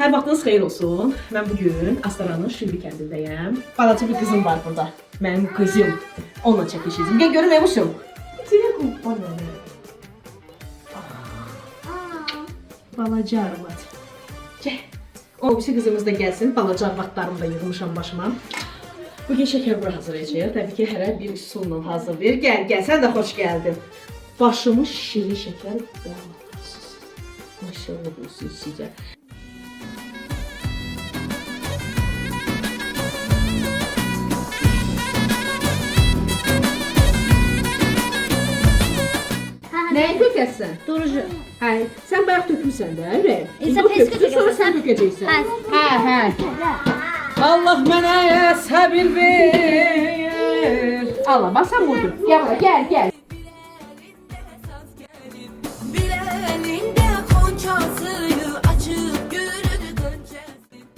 Hər vaxtınız xeyir olsun. Mən bugün Astaranın Şülbü kəndindəyəm. Balaca bir qızım var burada. Mənim qızım. Onunla çəkişəcəm. Gəl görüm Evuşum. Sənə qurban. Balaca arvad. Gəl. O birisi qızımız da gəlsin. Balaca arvadlarımı da yığmışam başıma. Bugün şəkərbura hazırlayacağıq. Təbii ki, hərə bir üsulla hazırlayır. Gəl, gəl. Sən də xoş gəldin. Başımı şirin şəkər bağlatırsınız. Maşallah olsun sizə. Nəyi tökəsən? Durucu. Hə, sən bayaq tökmüsən də, elə? Sən peska tökəsən. Sonra sən tökəcəksən. Hə. Allah mənə səbir ver. Allah, bax sən vurdun. Gəl bura, gəl.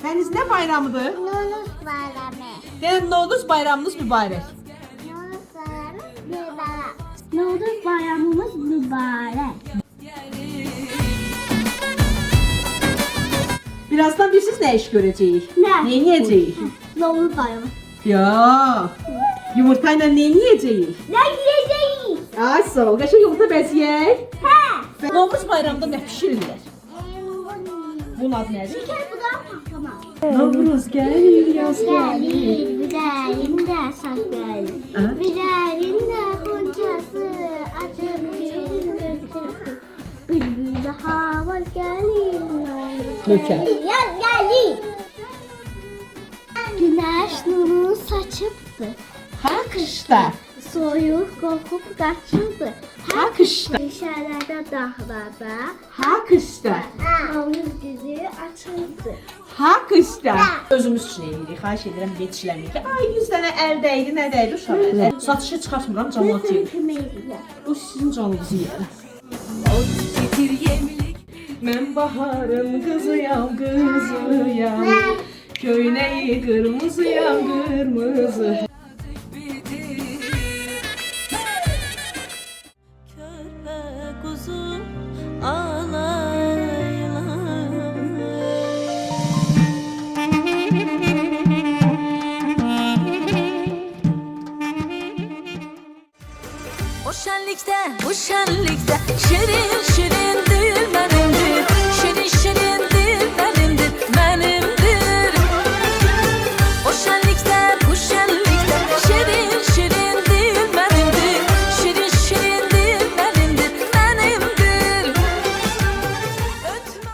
Dəniz nə bayramıdır? Nuruz bayramı. Deyən Novruz bayramınız mübarək. Nuruz bayramımız mübarek. Birazdan biz nə iş görəcəyik? Nə? Nə yeyəcəyik? Nuruz bayramı. Ya, yumurtayla nə yeyəcəyik? Ne yiyeceğiz? Ay sağ ol, qəşəng yumurta bəzəyək. He. Novruz bayramında nə bişirirlər? Bunun adı nədir? Bir kere bu da patlama. Novruz gəlir, yaz Gelir, bilərində saz gəlir. Ha? Bilərində xoncası açır bir bülbül hava gəlir. Nökər. Yaz gəlir. Güneş nurunu saçıbdı. Ha qışda, Soyuq qorxub qaçırdı. ha qışda, Meşələrdə, dağlarda ha qışda, Novruz gözü açıldı. ha qışda. Özümüz üçün eləyirik, xahiş edirəm yetişləməyin ki, ay 100 dənə əl dəydi, nə dəydi uşaq. Satışı çıxartmıram, cəmaat yeyir. O sizin canınızı yeyər. Mən baharın qızıyam, qızıyam. Köynəyi qırmızıyam, qırmızı. Körpə quzu alaylar. O şenlikte, bu şenlikte şirin şirin dil benimdir. Şirin şirin dil benimdir, benimdir. O şenlikte, bu şenlikte şirin şirin dil benimdir. Şirin şirin dil benimdir, benimdir. Ötme.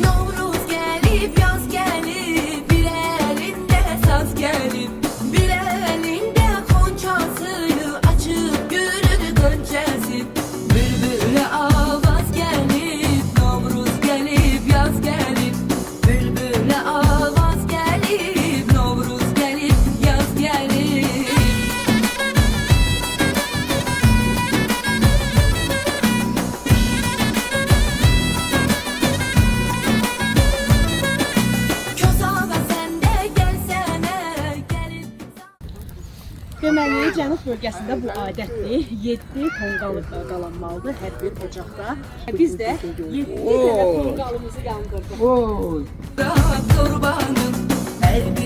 Novruz gelip yaz gelip bir elinde saz gelip bir elinde konçasını açıp yürüdü gönçesi bülbüle avaz gelip Novruz gelip yaz gelip bülbüle avaz gelip Novruz gelip yaz gelip. Közağa sen de gelsene gelin. Deməli, cənub bölgəsində bu adətdir. 7 tonqalıq qalanmalıdır hər bir ocaqda. Biz də 7 dənə tonqalımızı yandırdıq. Kurbanım her bir